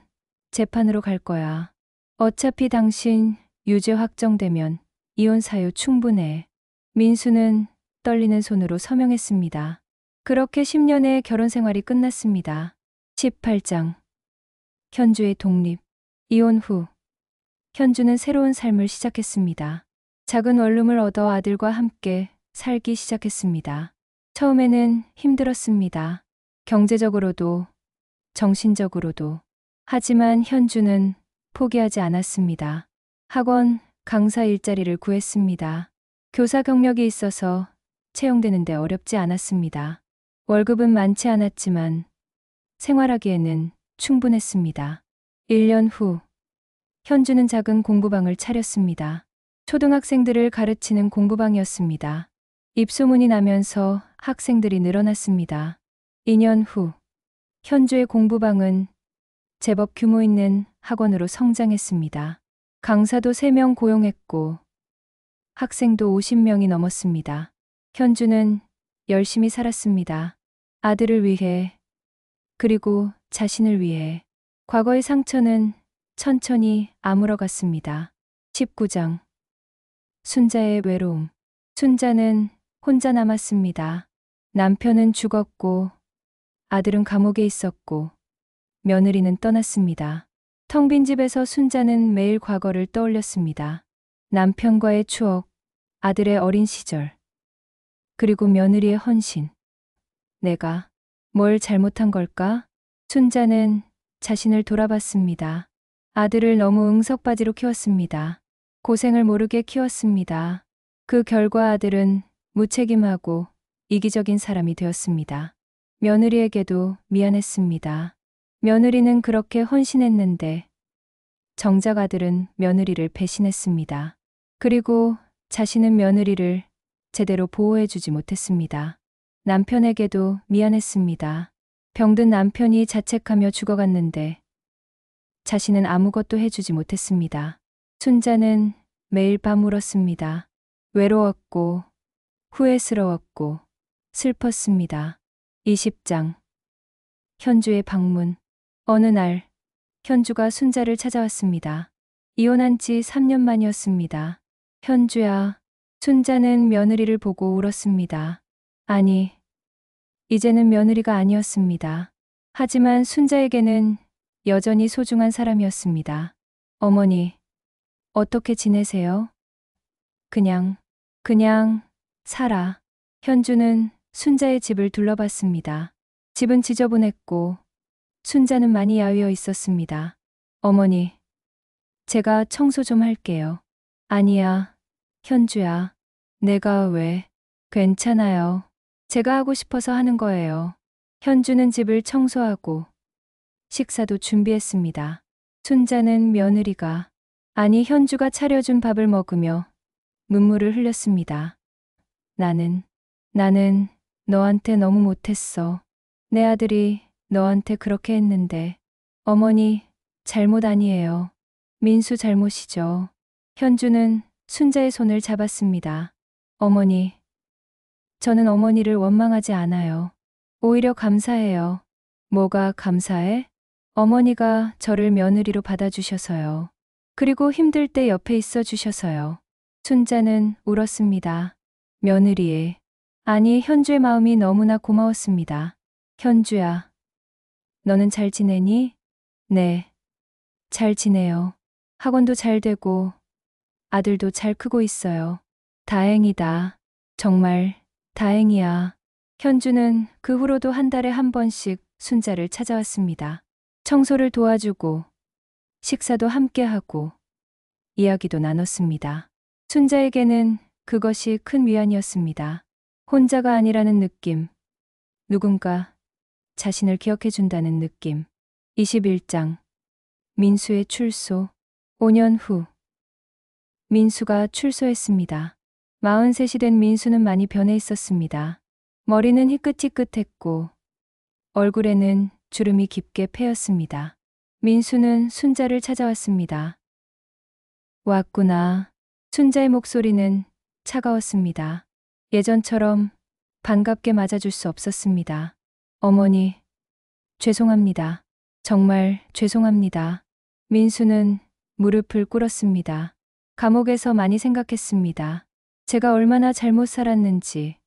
재판으로 갈 거야. 어차피 당신 유죄 확정되면 이혼 사유 충분해. 민수는 떨리는 손으로 서명했습니다. 그렇게 10년의 결혼 생활이 끝났습니다. 18장. 현주의 독립. 이혼 후 현주는 새로운 삶을 시작했습니다. 작은 원룸을 얻어 아들과 함께 살기 시작했습니다. 처음에는 힘들었습니다. 경제적으로도 정신적으로도. 하지만 현주는 포기하지 않았습니다. 학원 강사 일자리를 구했습니다. 교사 경력이 있어서 채용되는데 어렵지 않았습니다. 월급은 많지 않았지만 생활하기에는 충분했습니다. 1년 후 현주는 작은 공부방을 차렸습니다. 초등학생들을 가르치는 공부방이었습니다. 입소문이 나면서 학생들이 늘어났습니다. 2년 후 현주의 공부방은 제법 규모 있는 학원으로 성장했습니다. 강사도 3명 고용했고 학생도 50명이 넘었습니다. 현주는 열심히 살았습니다. 아들을 위해 그리고 자신을 위해. 과거의 상처는 천천히 아물어갔습니다. 19장. 순자의 외로움. 순자는 혼자 남았습니다. 남편은 죽었고 아들은 감옥에 있었고 며느리는 떠났습니다. 텅 빈 집에서 순자는 매일 과거를 떠올렸습니다. 남편과의 추억, 아들의 어린 시절, 그리고 며느리의 헌신. 내가 뭘 잘못한 걸까? 순자는 자신을 돌아봤습니다. 아들을 너무 응석바지로 키웠습니다. 고생을 모르게 키웠습니다. 그 결과 아들은 무책임하고 이기적인 사람이 되었습니다. 며느리에게도 미안했습니다. 며느리는 그렇게 헌신했는데 정작 아들은 며느리를 배신했습니다. 그리고 자신은 며느리를 제대로 보호해주지 못했습니다. 남편에게도 미안했습니다. 병든 남편이 자책하며 죽어갔는데 자신은 아무것도 해주지 못했습니다. 순자는 매일 밤 울었습니다. 외로웠고 후회스러웠고 슬펐습니다. 20장 현주의 방문. 어느 날 현주가 순자를 찾아왔습니다. 이혼한 지 3년 만이었습니다. 현주야. 순자는 며느리를 보고 울었습니다. 아니, 이제는 며느리가 아니었습니다. 하지만 순자에게는 여전히 소중한 사람이었습니다. 어머니, 어떻게 지내세요? 그냥 살아. 현주는 순자의 집을 둘러봤습니다. 집은 지저분했고 순자는 많이 야위어 있었습니다. 어머니, 제가 청소 좀 할게요. 아니야, 현주야. 내가 왜? 괜찮아요. 제가 하고 싶어서 하는 거예요. 현주는 집을 청소하고 식사도 준비했습니다. 순자는 며느리가, 아니 현주가 차려준 밥을 먹으며 눈물을 흘렸습니다. 나는 너한테 너무 못했어. 내 아들이 너한테 그렇게 했는데. 어머니, 잘못 아니에요. 민수 잘못이죠. 현주는 순자의 손을 잡았습니다. 어머니, 저는 어머니를 원망하지 않아요. 오히려 감사해요. 뭐가 감사해? 어머니가 저를 며느리로 받아주셔서요. 그리고 힘들 때 옆에 있어 주셔서요. 순자는 울었습니다. 며느리의, 아니 현주의 마음이 너무나 고마웠습니다. 현주야, 너는 잘 지내니? 네, 잘 지내요. 학원도 잘 되고 아들도 잘 크고 있어요. 다행이다. 정말 다행이야. 현주는 그 후로도 한 달에 한 번씩 순자를 찾아왔습니다. 청소를 도와주고 식사도 함께하고 이야기도 나눴습니다. 순자에게는 그것이 큰 위안이었습니다. 혼자가 아니라는 느낌, 누군가 자신을 기억해준다는 느낌. 21장 민수의 출소. 5년 후 민수가 출소했습니다. 43이 된 민수는 많이 변해 있었습니다. 머리는 희끗희끗했고 얼굴에는 주름이 깊게 패였습니다. 민수는 순자를 찾아왔습니다. 왔구나. 순자의 목소리는 차가웠습니다. 예전처럼 반갑게 맞아줄 수 없었습니다. 어머니, 죄송합니다. 정말 죄송합니다. 민수는 무릎을 꿇었습니다. 감옥에서 많이 생각했습니다. 제가 얼마나 잘못 살았는지,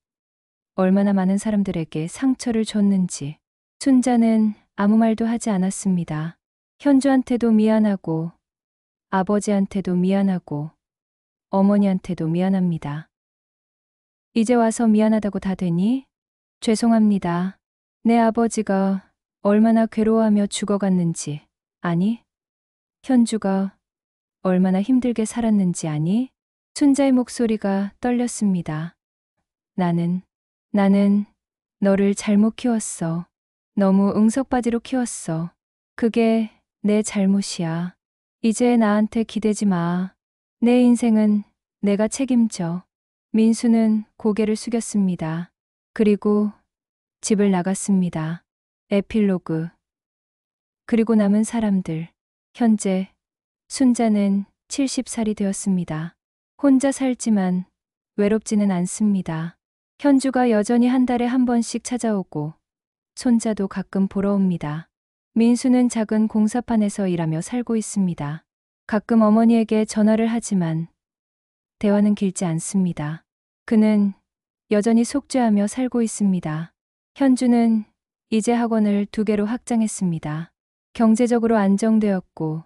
얼마나 많은 사람들에게 상처를 줬는지. 순자는 아무 말도 하지 않았습니다. 현주한테도 미안하고, 아버지한테도 미안하고, 어머니한테도 미안합니다. 이제 와서 미안하다고 다 되니? 죄송합니다. 내 아버지가 얼마나 괴로워하며 죽어갔는지 아니? 현주가 얼마나 힘들게 살았는지 아니? 순자의 목소리가 떨렸습니다. 나는 너를 잘못 키웠어. 너무 응석바지로 키웠어. 그게 내 잘못이야. 이제 나한테 기대지 마. 내 인생은 내가 책임져. 민수는 고개를 숙였습니다. 그리고 집을 나갔습니다. 에필로그. 그리고 남은 사람들. 현재 순자는 70살이 되었습니다. 혼자 살지만 외롭지는 않습니다. 현주가 여전히 한 달에 한 번씩 찾아오고 손자도 가끔 보러 옵니다. 민수는 작은 공사판에서 일하며 살고 있습니다. 가끔 어머니에게 전화를 하지만 대화는 길지 않습니다. 그는 여전히 속죄하며 살고 있습니다. 현주는 이제 학원을 2개로 확장했습니다. 경제적으로 안정되었고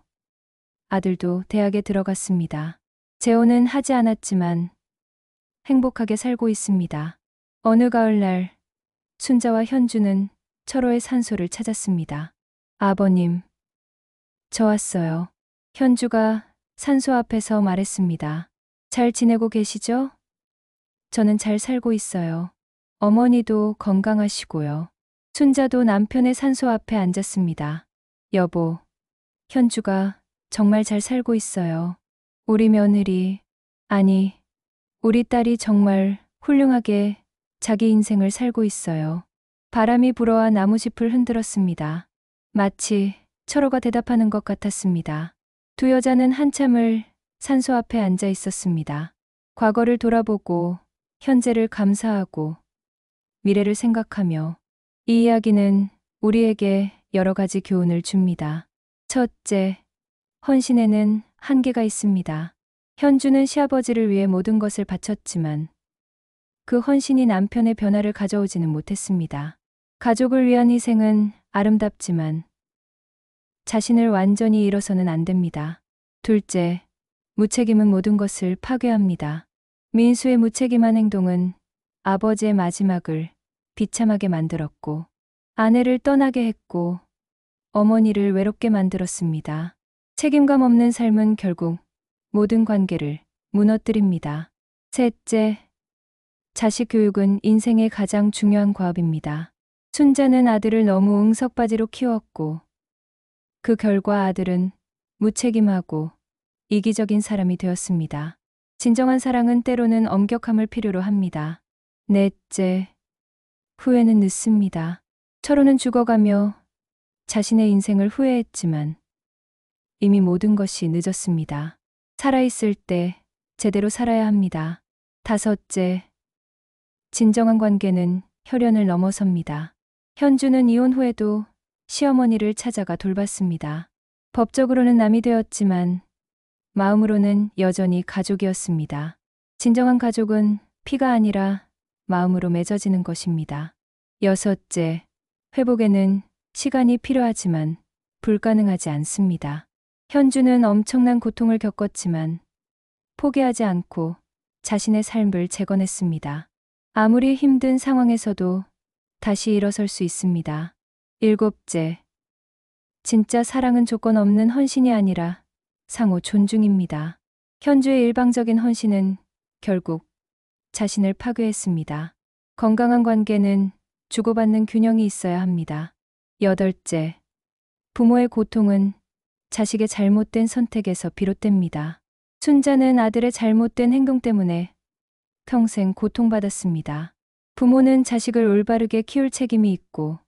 아들도 대학에 들어갔습니다. 재혼은 하지 않았지만 행복하게 살고 있습니다. 어느 가을날 순자와 현주는 철호의 산소를 찾았습니다. 아버님, 저 왔어요. 현주가 산소 앞에서 말했습니다. 잘 지내고 계시죠? 저는 잘 살고 있어요. 어머니도 건강하시고요. 순자도 남편의 산소 앞에 앉았습니다. 여보, 현주가 정말 잘 살고 있어요. 우리 며느리, 아니, 우리 딸이 정말 훌륭하게 자기 인생을 살고 있어요. 바람이 불어와 나무짚을 흔들었습니다. 마치 철호가 대답하는 것 같았습니다. 두 여자는 한참을 산소 앞에 앉아 있었습니다. 과거를 돌아보고 현재를 감사하고 미래를 생각하며 이 이야기는 우리에게 여러 가지 교훈을 줍니다. 첫째, 헌신에는 한계가 있습니다. 현주는 시아버지를 위해 모든 것을 바쳤지만 그 헌신이 남편의 변화를 가져오지는 못했습니다. 가족을 위한 희생은 아름답지만 자신을 완전히 잃어서는 안 됩니다. 둘째, 무책임은 모든 것을 파괴합니다. 민수의 무책임한 행동은 아버지의 마지막을 비참하게 만들었고 아내를 떠나게 했고 어머니를 외롭게 만들었습니다. 책임감 없는 삶은 결국 모든 관계를 무너뜨립니다. 셋째, 자식 교육은 인생의 가장 중요한 과업입니다. 순자는 아들을 너무 응석바지로 키웠고 그 결과 아들은 무책임하고 이기적인 사람이 되었습니다. 진정한 사랑은 때로는 엄격함을 필요로 합니다. 넷째, 후회는 늦습니다. 철호는 죽어가며 자신의 인생을 후회했지만 이미 모든 것이 늦었습니다. 살아있을 때 제대로 살아야 합니다. 다섯째, 진정한 관계는 혈연을 넘어섭니다. 현주는 이혼 후에도 시어머니를 찾아가 돌봤습니다. 법적으로는 남이 되었지만 마음으로는 여전히 가족이었습니다. 진정한 가족은 피가 아니라 마음으로 맺어지는 것입니다. 여섯째, 회복에는 시간이 필요하지만 불가능하지 않습니다. 현주는 엄청난 고통을 겪었지만 포기하지 않고 자신의 삶을 재건했습니다. 아무리 힘든 상황에서도 다시 일어설 수 있습니다. 일곱째, 진짜 사랑은 조건 없는 헌신이 아니라 상호 존중입니다. 현주의 일방적인 헌신은 결국 자신을 파괴했습니다. 건강한 관계는 주고받는 균형이 있어야 합니다. 여덟째, 부모의 고통은 자식의 잘못된 선택에서 비롯됩니다. 순자는 아들의 잘못된 행동 때문에 평생 고통받았습니다. 부모는 자식을 올바르게 키울 책임이 있고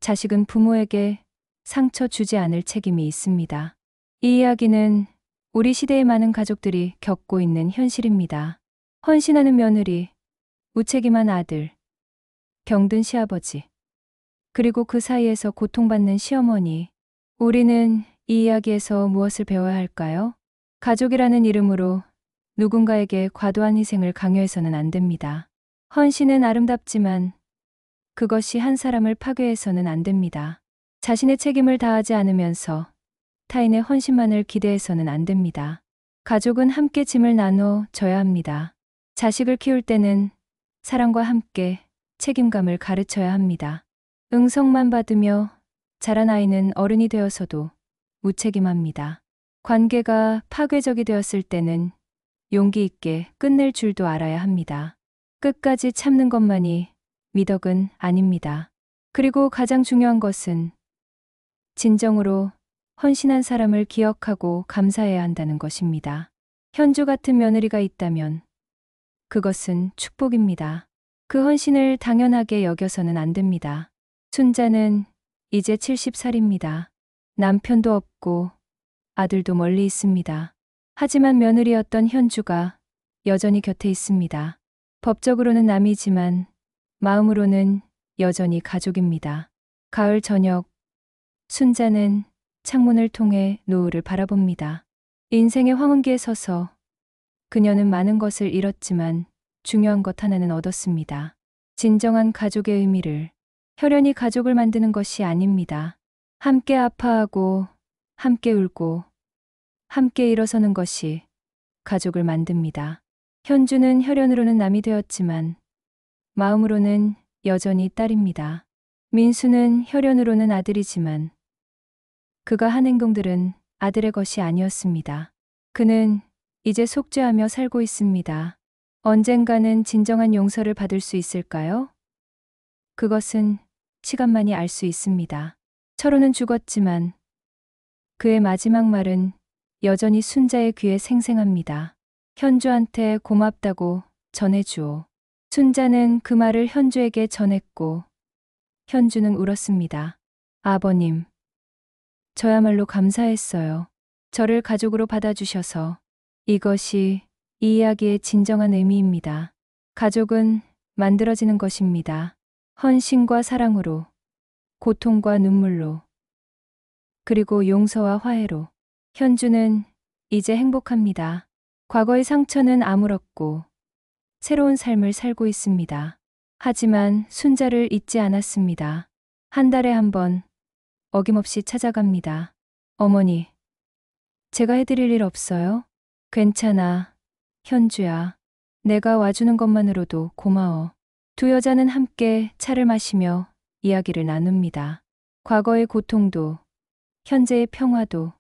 자식은 부모에게 상처 주지 않을 책임이 있습니다. 이 이야기는 우리 시대의 많은 가족들이 겪고 있는 현실입니다. 헌신하는 며느리, 무책임한 아들, 병든 시아버지, 그리고 그 사이에서 고통받는 시어머니. 우리는 이 이야기에서 무엇을 배워야 할까요? 가족이라는 이름으로 누군가에게 과도한 희생을 강요해서는 안 됩니다. 헌신은 아름답지만 그것이 한 사람을 파괴해서는 안 됩니다. 자신의 책임을 다하지 않으면서 타인의 헌신만을 기대해서는 안 됩니다. 가족은 함께 짐을 나눠 져야 합니다. 자식을 키울 때는 사랑과 함께 책임감을 가르쳐야 합니다. 응석만 받으며 자란 아이는 어른이 되어서도 무책임합니다. 관계가 파괴적이 되었을 때는 용기 있게 끝낼 줄도 알아야 합니다. 끝까지 참는 것만이 미덕은 아닙니다. 그리고 가장 중요한 것은 진정으로 헌신한 사람을 기억하고 감사해야 한다는 것입니다. 현주 같은 며느리가 있다면 그것은 축복입니다. 그 헌신을 당연하게 여겨서는 안 됩니다. 순자는 이제 70살입니다. 남편도 없고 아들도 멀리 있습니다. 하지만 며느리였던 현주가 여전히 곁에 있습니다. 법적으로는 남이지만 마음으로는 여전히 가족입니다. 가을 저녁, 순자는 창문을 통해 노을을 바라봅니다. 인생의 황혼기에 서서 그녀는 많은 것을 잃었지만 중요한 것 하나는 얻었습니다. 진정한 가족의 의미를. 혈연이 가족을 만드는 것이 아닙니다. 함께 아파하고 함께 울고 함께 일어서는 것이 가족을 만듭니다. 현주는 혈연으로는 남이 되었지만 마음으로는 여전히 딸입니다. 민수는 혈연으로는 아들이지만 그가 한 행동들은 아들의 것이 아니었습니다. 그는 이제 속죄하며 살고 있습니다. 언젠가는 진정한 용서를 받을 수 있을까요? 그것은 시간만이 알 수 있습니다. 철호는 죽었지만 그의 마지막 말은 여전히 순자의 귀에 생생합니다. 현주한테 고맙다고 전해주오. 순자는 그 말을 현주에게 전했고 현주는 울었습니다. 아버님, 저야말로 감사했어요. 저를 가족으로 받아주셔서. 이것이 이 이야기의 진정한 의미입니다. 가족은 만들어지는 것입니다. 헌신과 사랑으로, 고통과 눈물로, 그리고 용서와 화해로. 현주는 이제 행복합니다. 과거의 상처는 아물었고 새로운 삶을 살고 있습니다. 하지만 순자를 잊지 않았습니다. 한 달에 한 번 어김없이 찾아갑니다. 어머니, 제가 해드릴 일 없어요? 괜찮아, 현주야. 내가 와주는 것만으로도 고마워. 두 여자는 함께 차를 마시며 이야기를 나눕니다. 과거의 고통도, 현재의 평화도,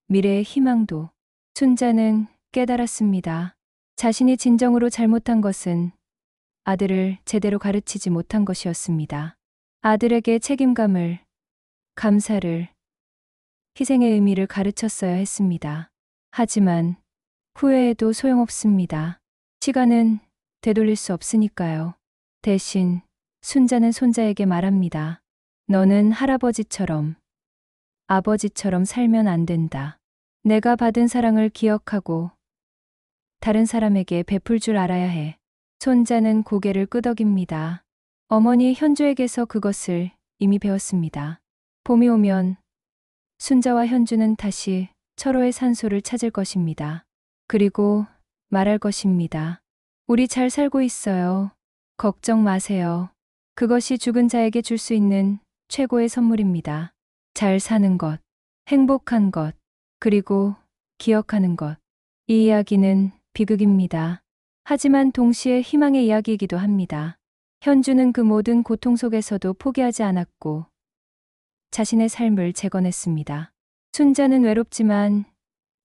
미래의 희망도. 순자는 깨달았습니다. 자신이 진정으로 잘못한 것은 아들을 제대로 가르치지 못한 것이었습니다. 아들에게 책임감을, 감사를, 희생의 의미를 가르쳤어야 했습니다. 하지만 후회해도 소용없습니다. 시간은 되돌릴 수 없으니까요. 대신 순자는 손자에게 말합니다. 너는 할아버지처럼, 아버지처럼 살면 안 된다. 내가 받은 사랑을 기억하고 다른 사람에게 베풀 줄 알아야 해. 손자는 고개를 끄덕입니다. 어머니 현주에게서 그것을 이미 배웠습니다. 봄이 오면 순자와 현주는 다시 철호의 산소를 찾을 것입니다. 그리고 말할 것입니다. 우리 잘 살고 있어요. 걱정 마세요. 그것이 죽은 자에게 줄 수 있는 최고의 선물입니다. 잘 사는 것, 행복한 것, 그리고 기억하는 것. 이 이야기는 비극입니다. 하지만 동시에 희망의 이야기이기도 합니다. 현주는 그 모든 고통 속에서도 포기하지 않았고 자신의 삶을 재건했습니다. 순자는 외롭지만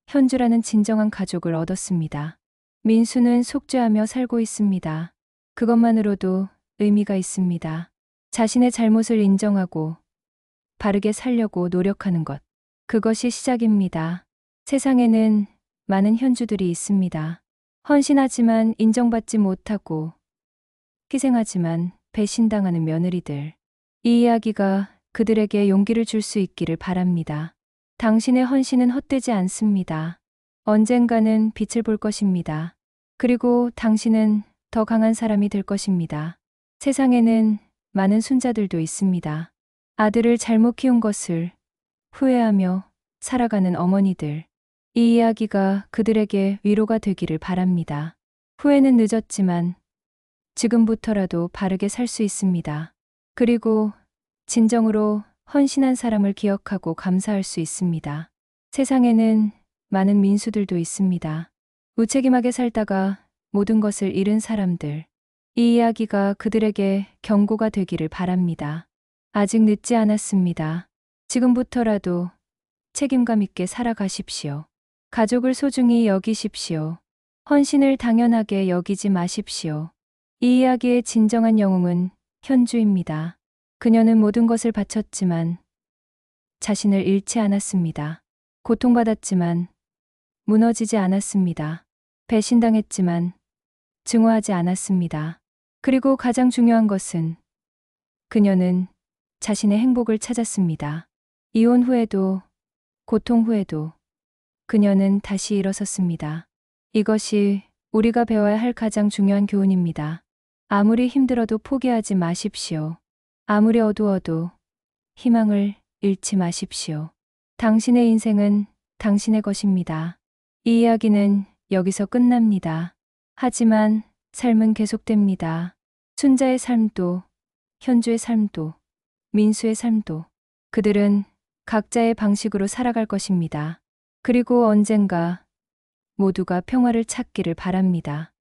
현주라는 진정한 가족을 얻었습니다. 민수는 속죄하며 살고 있습니다. 그것만으로도 의미가 있습니다. 자신의 잘못을 인정하고 바르게 살려고 노력하는 것. 그것이 시작입니다. 세상에는 많은 현주들이 있습니다. 헌신하지만 인정받지 못하고 희생하지만 배신당하는 며느리들. 이 이야기가 그들에게 용기를 줄 수 있기를 바랍니다. 당신의 헌신은 헛되지 않습니다. 언젠가는 빛을 볼 것입니다. 그리고 당신은 더 강한 사람이 될 것입니다. 세상에는 많은 순자들도 있습니다. 아들을 잘못 키운 것을 후회하며 살아가는 어머니들. 이 이야기가 그들에게 위로가 되기를 바랍니다. 후회는 늦었지만 지금부터라도 바르게 살 수 있습니다. 그리고 진정으로 헌신한 사람을 기억하고 감사할 수 있습니다. 세상에는 많은 민수들도 있습니다. 무책임하게 살다가 모든 것을 잃은 사람들. 이 이야기가 그들에게 경고가 되기를 바랍니다. 아직 늦지 않았습니다. 지금부터라도 책임감 있게 살아가십시오. 가족을 소중히 여기십시오. 헌신을 당연하게 여기지 마십시오. 이 이야기의 진정한 영웅은 현주입니다. 그녀는 모든 것을 바쳤지만 자신을 잃지 않았습니다. 고통받았지만 무너지지 않았습니다. 배신당했지만 증오하지 않았습니다. 그리고 가장 중요한 것은 그녀는 자신의 행복을 찾았습니다. 이혼 후에도 고통 후에도 그녀는 다시 일어섰습니다. 이것이 우리가 배워야 할 가장 중요한 교훈입니다. 아무리 힘들어도 포기하지 마십시오. 아무리 어두워도 희망을 잃지 마십시오. 당신의 인생은 당신의 것입니다. 이 이야기는 여기서 끝납니다. 하지만 삶은 계속됩니다. 순자의 삶도, 현주의 삶도, 민수의 삶도. 그들은 각자의 방식으로 살아갈 것입니다. 그리고 언젠가 모두가 평화를 찾기를 바랍니다.